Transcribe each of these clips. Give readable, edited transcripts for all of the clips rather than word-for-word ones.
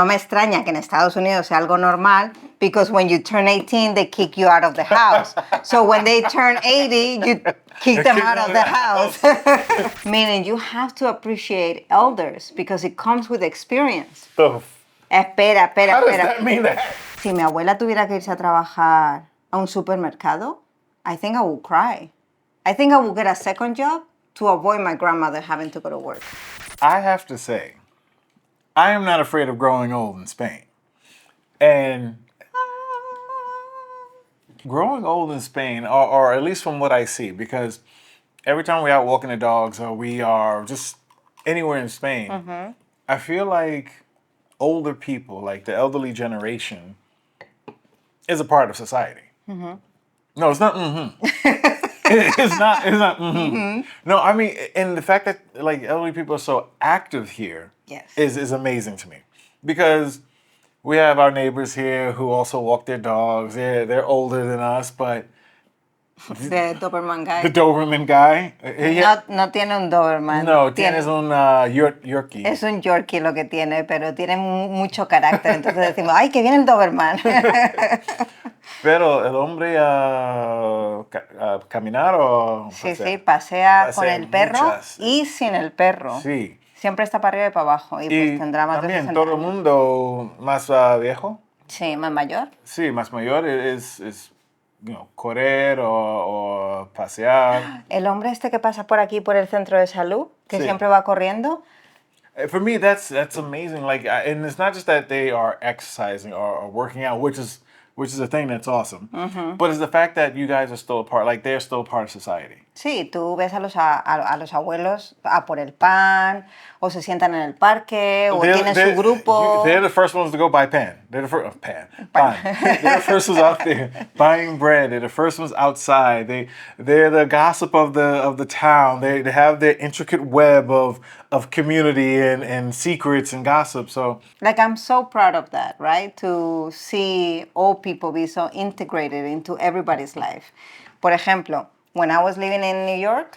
No me extraña que en Estados Unidos sea algo normal, because when you turn 18, they kick you out of the house. So when they turn 80, you kick them out of the house. Meaning you have to appreciate elders because it comes with experience. Espera. How does that mean that? Si mi abuela tuviera que irse a trabajar a un supermercado, I think I would cry. I think I would get a second job to avoid my grandmother having to go to work. I have to say, I am not afraid of growing old in Spain. And growing old in Spain, or at least from what I see, because every time we're out walking the dogs or we are just anywhere in Spain, I feel like older people, like the elderly generation, is a part of society. No, it's not. It's not. No, I mean, and the fact that like elderly people are so active here is amazing to me, because we have our neighbors here who also walk their dogs. They're older than us, but The Doberman guy. the Doberman guy. No tiene un Doberman. No, tienes un Yorkie. Es un Yorkie lo que tiene, pero tiene mucho carácter. Entonces decimos, ¡ay, que viene el Doberman! Pero el hombre a caminar o... Sí, pasea con el perro muchas. Y sin el perro. Sí. Siempre está para arriba y para abajo. Y pues tendrá más también de 60 todo el años. mundo más viejo. Sí, más mayor. Sí, más mayor es correr o pasear. El hombre este que pasa por aquí, por el centro de salud, que Sí. siempre va corriendo. For me, that's amazing. Like, and it's not just that they are exercising or working out, which is a thing that's awesome. But it's the fact that you guys are still a part, like they're still a part of society. Sí, tú ves a los abuelos a por el pan, o se sientan en el parque, o tienen su grupo. They're the first ones to go buy pan. They're the first pan. They're the first ones out there buying bread. They're the first ones outside. They're the gossip of the town. They have their intricate web of community and secrets and gossip. So Like, I'm so proud of that, right? To see old people be so integrated into everybody's life. Por ejemplo, when I was living in New York,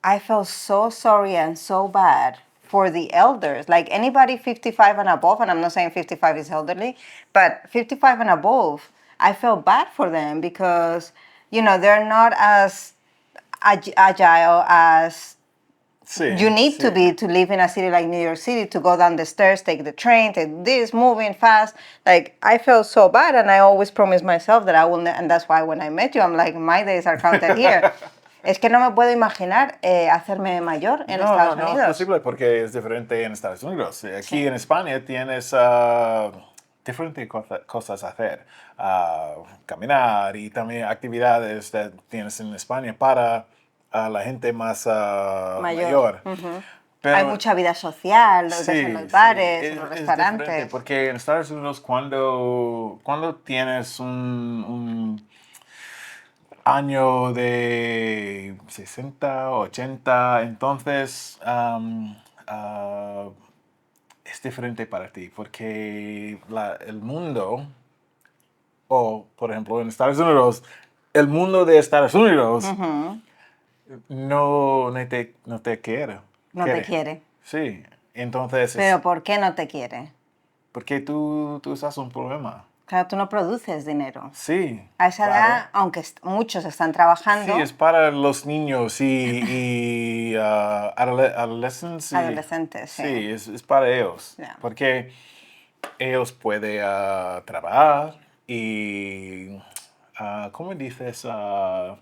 I felt so sorry and so bad for the elders. Like, anybody 55 and above, and I'm not saying 55 is elderly, but 55 and above, I felt bad for them because, they're not as agile as you need to be to live in a city like New York City, to go down the stairs, take the train, take this, moving fast. Like, I felt so bad, and I always promised myself that I will, and that's why when I met you, I'm like, my days are counted here. Es que no me puedo imaginar hacerme mayor en Estados Unidos. No es posible porque es diferente en Estados Unidos. Aquí en España tienes diferentes cosas a hacer. Caminar y también actividades que tienes en España para la gente más mayor. Pero, hay mucha vida social, en los bares, en los restaurantes. Porque en Estados Unidos cuando tienes un año de 60, 80, entonces es diferente para ti, porque el mundo, o por ejemplo en Estados Unidos, el mundo de Estados Unidos no te quiere. No te quiere. Sí, entonces... ¿Pero por qué no te quiere? Porque tú estás un problema. Claro, tú no produces dinero. Sí. A esa edad, aunque muchos están trabajando... Sí, es para los niños y adolescentes. Adolescentes, sí. Sí, es para ellos. Yeah. Porque ellos pueden trabajar y... ¿cómo dices? Not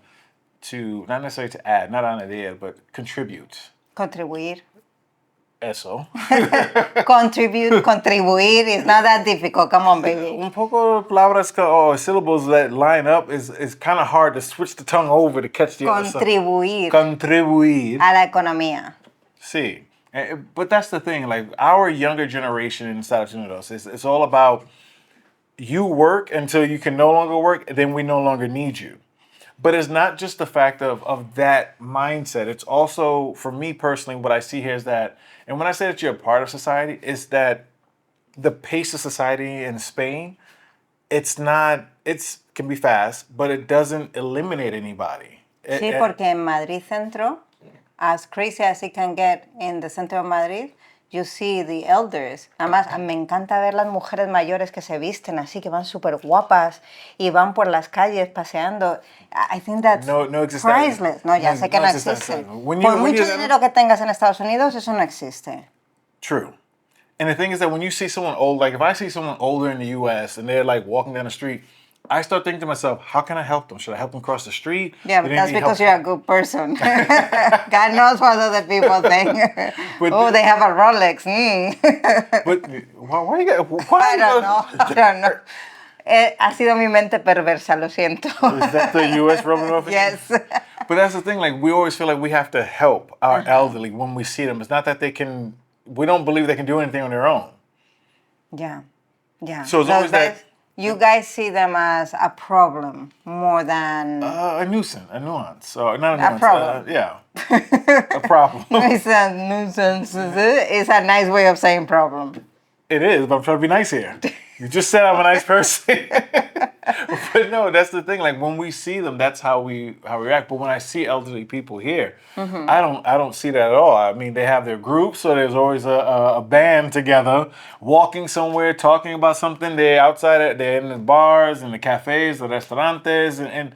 necessarily to add, not añadir, but contribute. Contribuir. Eso. Contribuir is not that difficult. Come on, baby. Un poco palabras or syllables that line up is kind of hard to switch the tongue over to catch the other stuff. Contribuir. A la economía. Sí. But that's the thing. Like, our younger generation in Estados Unidos, it's all about you work until you can no longer work, then we no longer need you. But it's not just the fact of that mindset. It's also, for me personally, what I see here is that, and when I say that you're a part of society, is that the pace of society in Spain, can be fast, but it doesn't eliminate anybody. Sí, porque en Madrid Centro, as crazy as it can get in the center of Madrid, you see the elders. Además, me encanta ver las mujeres mayores que se visten así, que van súper guapas y van por las calles paseando. I think that's No existe. priceless. No, ya sé que no existe. existe. When Por you- when mucho you- dinero que tengas en Estados Unidos, eso no existe. True. And the thing is that when you see someone old, like if I see someone older in the U.S. and they're like walking down the street, I start thinking to myself, how can I help them? Should I help them cross the street? Yeah, Do but they that's need because help? you're a good person. God knows what other people think. But- Oh, they have a Rolex. But why you got? Why I you don't got- know. I don't know. Ha sido mi mente perversa, lo siento. Is that the U.S. rubbing off? Yes. But that's the thing. Like we always feel like we have to help our elderly when we see them. It's not that they can. We don't believe they can do anything on their own. Yeah. Yeah. So it's always that- You guys see them as a problem more than A nuisance, a nuance, or not a A nuance. problem. Yeah, a problem. it's a nuisance. It's a nice way of saying problem. It is, but I'm trying to be nice here. You just said I'm a nice person. But no, that's the thing. Like when we see them, that's how we react. But when I see elderly people here, I don't see that at all. I mean, they have their groups, so there's always a band together, walking somewhere, talking about something. They're outside, they're in the bars, in the cafes, the restaurantes, and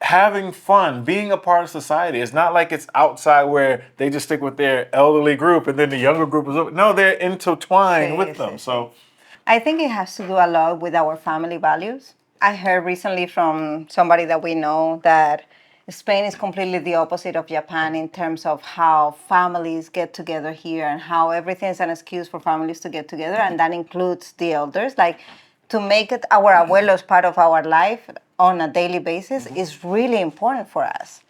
having fun, being a part of society. It's not like it's outside where they just stick with their elderly group and then the younger group is over. No, they're intertwined Sí, with sí, them. sí. So I think it has to do a lot with our family values. I heard recently from somebody that we know that Spain is completely the opposite of Japan in terms of how families get together here and how everything is an excuse for families to get together, and that includes the elders. Like to make it our abuelos part of our life on a daily basis is really important for us.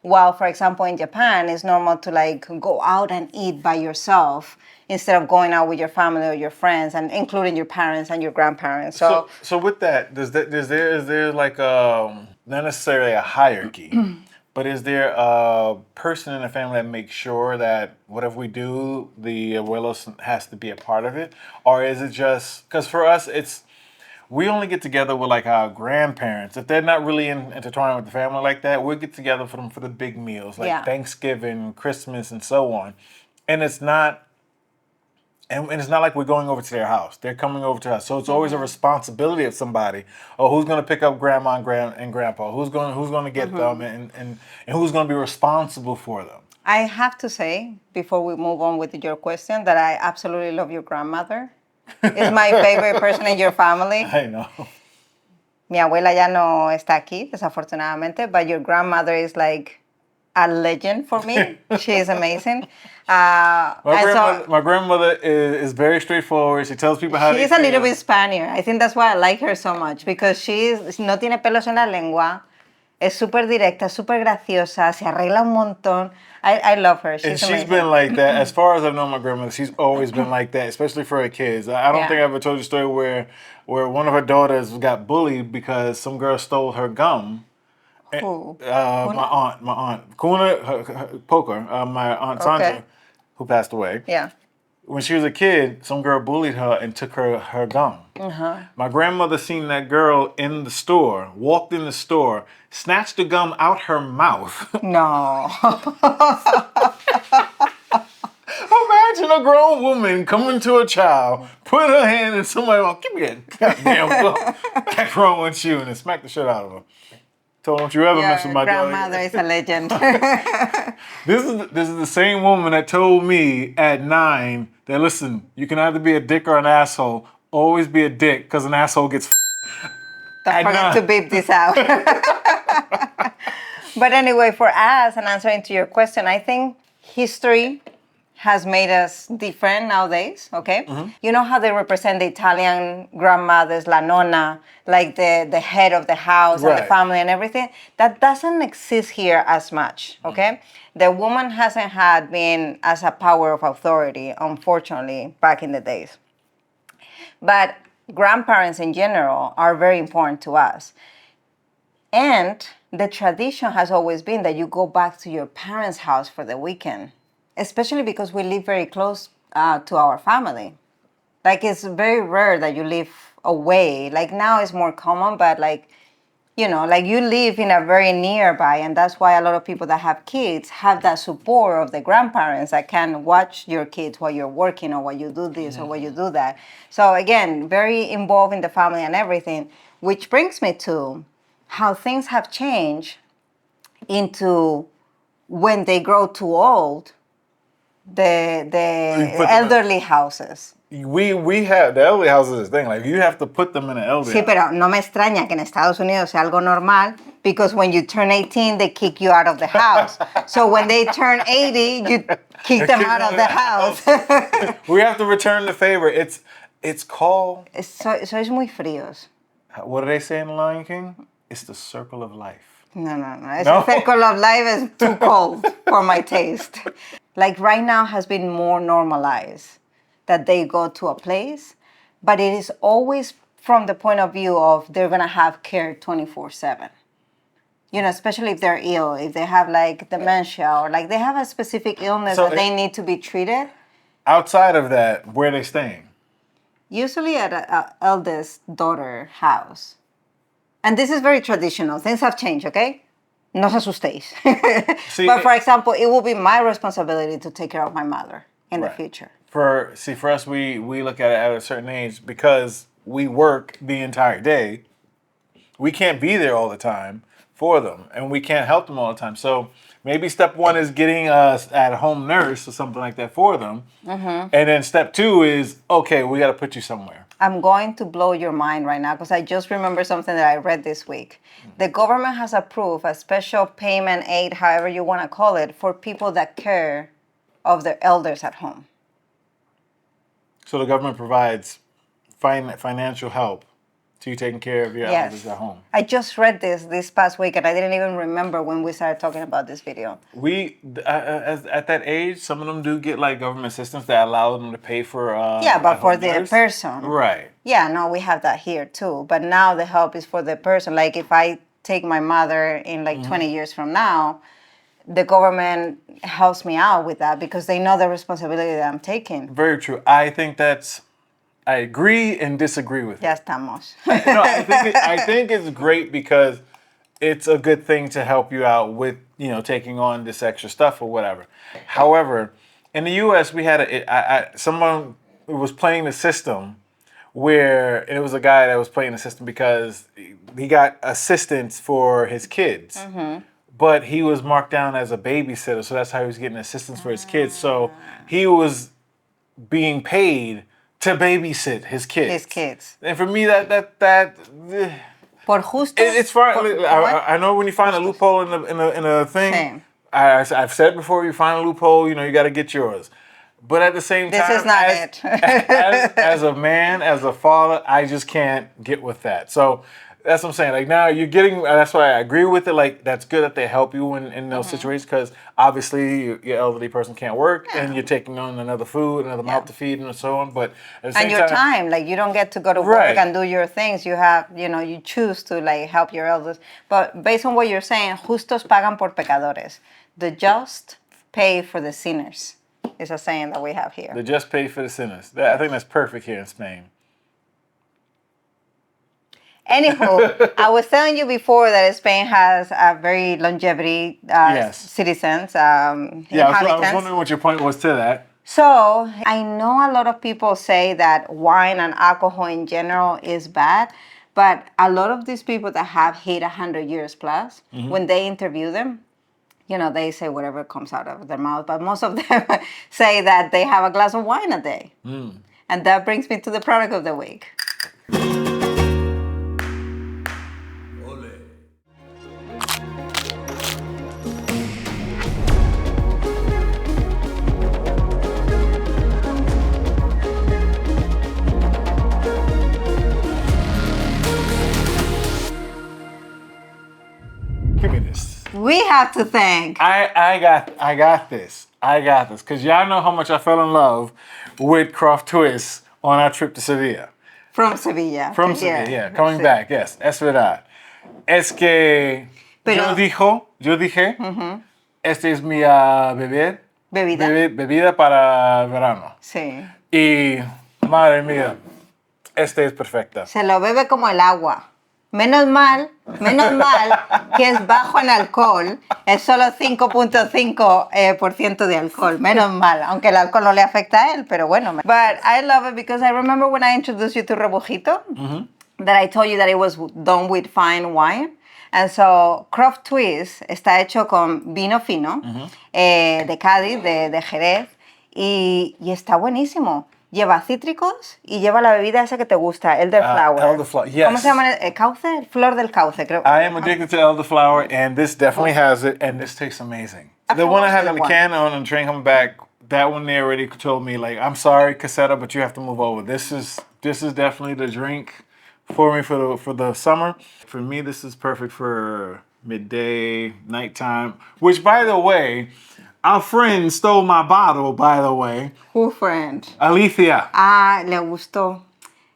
While, for example, in Japan, it's normal to like go out and eat by yourself instead of going out with your family or your friends, and including your parents and your grandparents. So with that, is there like not necessarily a hierarchy, but is there a person in the family that makes sure that whatever we do, the abuelos has to be a part of it, or is it just because for us we only get together with like our grandparents. If they're not really intertwined with the family like that, we'll get together for them for the big meals like Yeah. Thanksgiving, Christmas, and so on. And it's not. And it's not like we're going over to their house. They're coming over to us. So it's always a responsibility of somebody. Oh, who's going to pick up grandma and grandpa? Who's going to get them? And who's going to be responsible for them? I have to say, before we move on with your question, that I absolutely love your grandmother. It's my favorite person in your family. I know. Mi abuela ya no está aquí, desafortunadamente, but your grandmother is like a legend for me. She is amazing. My grandmother is very straightforward. She tells people how they She's a little feel. bit Spaniard. I think that's why I like her so much, because no tiene pelos en la lengua, es súper directa, súper graciosa, se arregla un montón. I love her. And She's she's amazing. been like that. As far as I've known my grandmother, she's always been like that, especially for her kids. I don't Yeah. think I ever told you a story where one of her daughters got bullied because some girl stole her gum. Who? My aunt, Kuna Poker, my aunt Sandra, Okay. who passed away. Yeah. When she was a kid, some girl bullied her and took her gum. My grandmother seen that girl in the store, walked in the store, snatched the gum out her mouth. No. Imagine a grown woman coming to a child, put her hand in somebody's mouth, give me that goddamn gum. That's wrong with you, and then smack the shit out of her. Told her, don't you ever mess with my daughter. grandmother is a legend. This is the same woman that told me at 9 that listen, you can either be a dick or an asshole. Always be a dick, because an asshole gets. Don't forget to beep this out. But anyway, for us, and answering to your question, I think history has made us different nowadays, okay? You know how they represent the Italian grandmothers, la nonna, like the head of the house and the Right. family and everything? That doesn't exist here as much, okay? The woman hasn't had been as a power of authority, unfortunately, back in the days. But grandparents in general are very important to us. And the tradition has always been that you go back to your parents' house for the weekend, especially because we live very close to our family. Like it's very rare that you live away. Like now it's more common, but like you know, like you live in a very nearby, and that's why a lot of people that have kids have that support of the grandparents that can watch your kids while you're working or while you do this or while you do that. So again, very involved in the family and everything, which brings me to how things have changed into when they grow too old, the You put them in- elderly houses. We have the elderly houses is thing. Like you have to put them in an elderly Sí, house. pero no me extraña que en Estados Unidos sea algo normal, because when you turn 18, they kick you out of the house. So when they turn 80, you kick them out of the house. We have to return the favor. It's called. Sois muy fríos. What do they say in The Lion King? It's the circle of life. No. No? Ese circle of life is too cold for my taste. Like right now has been more normalized that they go to a place, but it is always from the point of view of they're gonna have care 24/7. You know, especially if they're ill, if they have like dementia or like they have a specific illness So that they need to be treated. Outside of that, where are they staying? Usually at a eldest daughter house. And this is very traditional. Things have changed, okay? No os asustéis. See, But for example, it will be my responsibility to take care of my mother in the Right. future. For us, we look at it at a certain age because we work the entire day. We can't be there all the time for them, and we can't help them all the time. So maybe step one is getting us at home nurse or something like that for them, and then step two is okay, we got to put you somewhere. I'm going to blow your mind right now because I just remember something that I read this week. The government has approved a special payment aid, however you want to call it, for people that care of their elders at home. So the government provides financial help to you taking care of your elders at home. I just read this past week and I didn't even remember when we started talking about this video. We at that age, some of them do get like government assistance that allow them to pay for. But for home the nurse. person. Right. Yeah, no, we have that here too. But now the help is for the person. Like if I take my mother in like 20 years from now, the government helps me out with that because they know the responsibility that I'm taking. Very true. I think I agree and disagree with it. Ya estamos. No, I think it's great because it's a good thing to help you out with, taking on this extra stuff or whatever. However, in the U.S., we had someone was playing the system where it was a guy that was playing the system because he got assistance for his kids. But he was marked down as a babysitter, so that's how he was getting assistance for his kids. So he was being paid to babysit his kids. And for me, Por justo. it's fine. I know when you find a loophole in a thing. Same. I've said it before. You find a loophole, you got to get yours. But at the same time, This is not it. as a man, as a father, I just can't get with that. So that's what I'm saying. Like now you're getting, that's why I agree with it. Like that's good that they help you in those situations because obviously your elderly person can't work and you're taking on another mouth to feed and so on. But at the same And your time, like you don't get to go to work and do your things. You have, you choose to like help your elders. But based on what you're saying, justos pagan por pecadores. The just pay for the sinners is a saying that we have here. The just pay for the sinners. I think that's perfect here in Spain. Anywho, I was telling you before that Spain has a very longevity citizens, I inhabitants. was wondering what your point was to that. So I know a lot of people say that wine and alcohol in general is bad, but a lot of these people that have hit 100 years plus, when they interview them, they say whatever comes out of their mouth, but most of them say that they have a glass of wine a day. And that brings me to the product of the week. Give me this. We have to thank. I got this. Because y'all know how much I fell in love with Croft Twist on our trip to Sevilla. From Sevilla. From Sevilla, yeah. Coming back, yes. Es verdad. Es que yo dije, esta es mi bebida para verano. Sí. Y, madre mía, esta es perfecta. Se lo bebe como el agua. Menos mal que es bajo en alcohol, es solo 5.5% por ciento de alcohol, menos mal, aunque el alcohol no le afecta a él, pero bueno. But I love it because I remember when I introduced you to Rebujito, that I told you that it was done with fine wine. And so Croft Twist está hecho con vino fino de Cádiz, de Jerez, y está buenísimo. Lleva cítricos y lleva la bebida esa que te gusta, elderflower. Elderflower, yes. ¿Cómo se llama? ¿Cauce? Flor del cauce, creo. I am addicted to elderflower, and this definitely has it, and this tastes amazing. The one I had in the can on the train coming back, that one they already told me, like, I'm sorry, Caseta, but you have to move over. This is definitely the drink for me for the summer. For me, this is perfect for midday, nighttime, which, by the way, our friend stole my bottle, by the way. Who friend? Alicia. Ah, le gustó.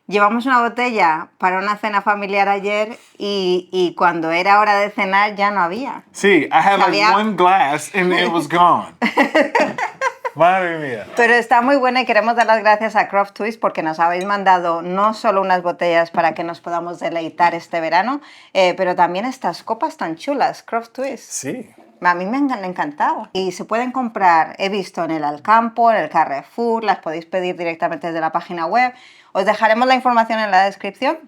Llevamos una botella para una cena familiar ayer y cuando era hora de cenar ya no había. Sí, I had like one glass and it was gone. Madre mía. Pero está muy buena y queremos dar las gracias a Croft Twist porque nos habéis mandado no solo unas botellas para que nos podamos deleitar este verano, pero también estas copas tan chulas, Croft Twist. Sí. A mí me han encantado. Y se pueden comprar, he visto en el Alcampo, en el Carrefour, las podéis pedir directamente desde la página web. Os dejaremos la información en la descripción.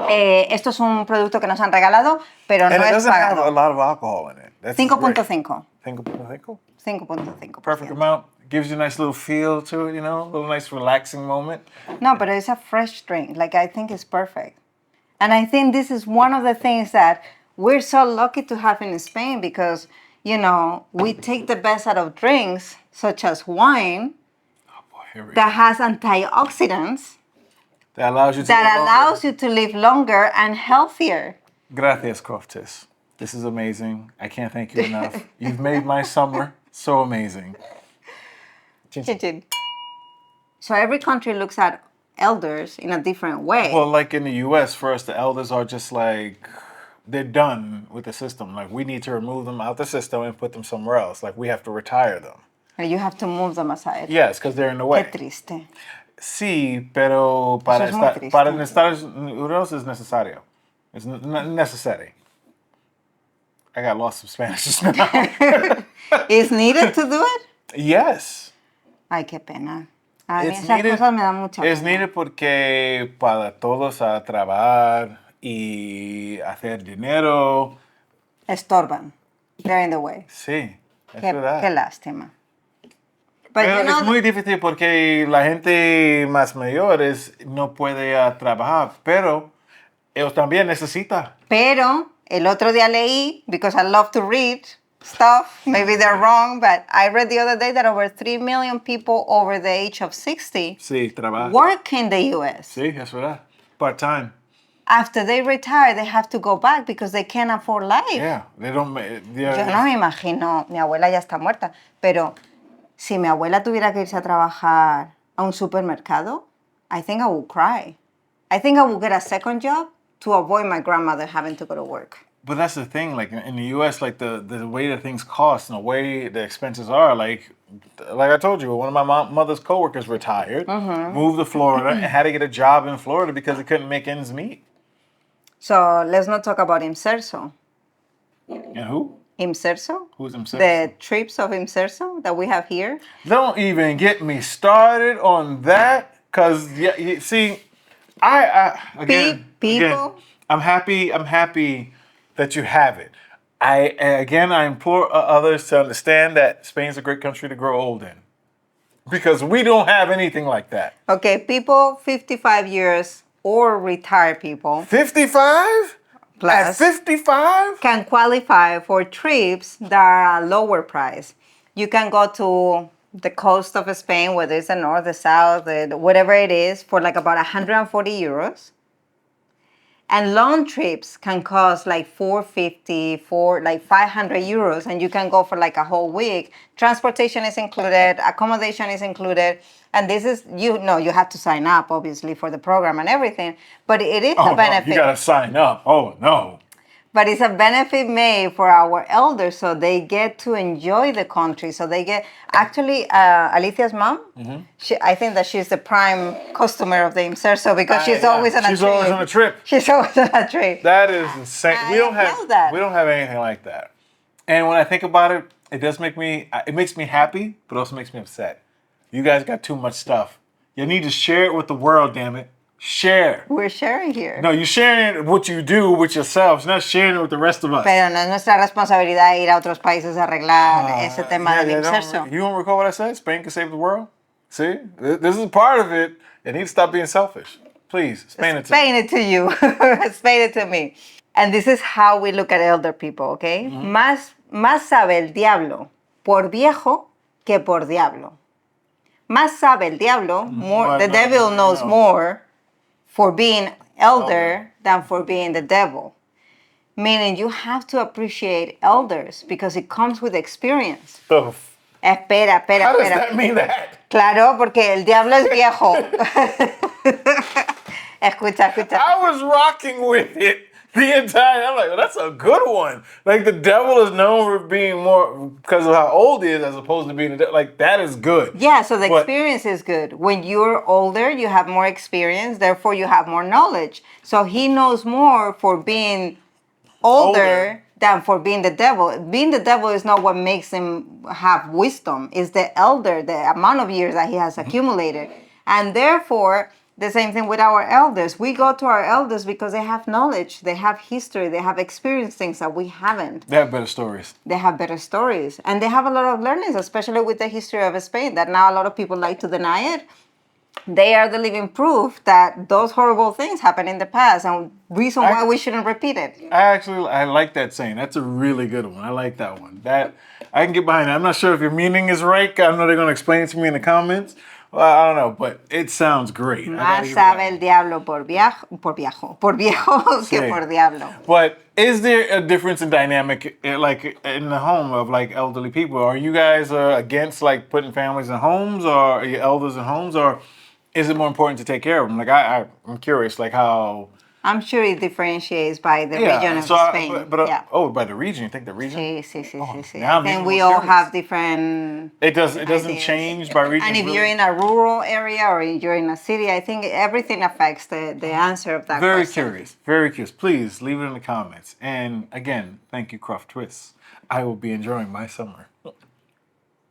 Esto es un producto que nos han regalado, pero no es pagado. Have a lot of alcohol in it. 5.5. 5.5? 5.5. Perfect amount. Gives you a nice little feel to it, you know, a little nice relaxing moment. No, but it's a fresh drink. Like, I think it's perfect. And I think this is one of the things that we're so lucky to have in Spain because, you know, we take the best out of drinks, such as wine, that has antioxidants, that allows you to live longer and healthier. Gracias, Croft Twist. This is amazing. I can't thank you enough. You've made my summer so amazing. Chin chin. So every country looks at elders in a different way. Well, like in the U.S., for us, the elders are just like, they're done with the system. Like, we need to remove them out the system and put them somewhere else. Like, we have to retire them. And you have to move them aside. Yes, because they're in the way. Qué triste. Sí, pero para Estados Unidos es necesario. It's necessary. I got lost some Spanish just now. Is needed to do it? Yes. Ay, qué pena. A mí esas cosas me dan mucha pena. Es needed porque para todos a trabajar y hacer dinero. Estorban. They're in the way. Sí, es verdad. Qué lástima. Pero es muy difícil porque la gente más mayores no puede trabajar, pero ellos también necesitan. Pero el otro día leí, because I love to read stuff, maybe they're wrong, but I read the other day that over 3 million people over the age of 60 work in the US. Sí, es verdad. Part-time. After they retire, they have to go back because they can't afford life. Yeah, they don't. Yeah. Yo no me imagino, mi abuela ya está muerta, pero si mi abuela tuviera que irse a trabajar a un supermercado, I think I would cry. I think I would get a second job to avoid my grandmother having to go to work. But that's the thing, like in the U.S., like the way that things cost and the way the expenses are, like I told you, one of my mother's coworkers retired, moved to Florida, and had to get a job in Florida because he couldn't make ends meet. So let's not talk about Imserso. And who? Imserso? Who's Imserso? The trips of Imserso that we have here. Don't even get me started on that, because you see, again, I'm happy that you have it. I implore others to understand that Spain's a great country to grow old in, because we don't have anything like that. Okay, people 55 years or retired people. 55? Plus, at 55? Can qualify for trips that are a lower price. You can go to the coast of Spain, whether it's the north, the south, whatever it is, for like about 140 euros. And long trips can cost like 450, like 500 euros, and you can go for like a whole week. Transportation is included, accommodation is included, and this is, you have to sign up, obviously, for the program and everything, but it is a benefit. No, you gotta sign up. Oh, no. But it's a benefit made for our elders, so they get to enjoy the country. So they get actually Alicia's mom. I think that she's the prime customer of the Inserso because she's always on a trip. She's always on a trip. She's always on a trip. That is insane. I feel that. We don't have anything like that. And when I think about it, it makes me happy, but also makes me upset. You guys got too much stuff. You need to share it with the world, damn it. Share. We're sharing here. No, you're sharing what you do with yourselves, not sharing it with the rest of us. Pero no es nuestra responsabilidad ir a otros países a arreglar ese tema del Inserso. You don't recall what I said? Spain can save the world? See? This is part of it. It needs to stop being selfish. Please, explain it to me. Explain it to you. Explain it to me. And this is how we look at elder people, okay? Más sabe el diablo por viejo que por diablo. Más sabe el diablo, the devil knows more for being elder than for being the devil. Meaning you have to appreciate elders because it comes with experience. Espera. How does that mean that? Claro, porque el diablo es viejo. Escucha. I was rocking with it the entire. I'm like, well, that's a good one. Like the devil is known for being more because of how old he is, as opposed to being a devil. Like that is good. Yeah, so the experience is good. When you're older, you have more experience. Therefore, you have more knowledge. So he knows more for being older than for being the devil. Being the devil is not what makes him have wisdom. It's the elder, the amount of years that he has accumulated, and therefore. The same thing with our elders. We go to our elders because they have knowledge, they have history, they have experienced things that we haven't. They have better stories. They have better stories. And they have a lot of learnings, especially with the history of Spain, that now a lot of people like to deny it. They are the living proof that those horrible things happened in the past and reason why we shouldn't repeat it. I like that saying. That's a really good one. I like that one. That I can get behind it. I'm not sure if your meaning is right. I know they're going to explain it to me in the comments. Well, I don't know, but it sounds great. Más sabe el diablo por viejo que por diablo. But is there a difference in dynamic, like in the home of like elderly people? Are you guys against like putting families in homes, or are you elders in homes, or is it more important to take care of them? Like I'm curious, like how. I'm sure it differentiates by the region of Spain. By the region. You think the region? Sí. And we all have different. It doesn't change by region. And if you're in a rural area or you're in a city, I think everything affects the answer of that question. Very curious. Please leave it in the comments. And again, thank you, Croft Twist. I will be enjoying my summer.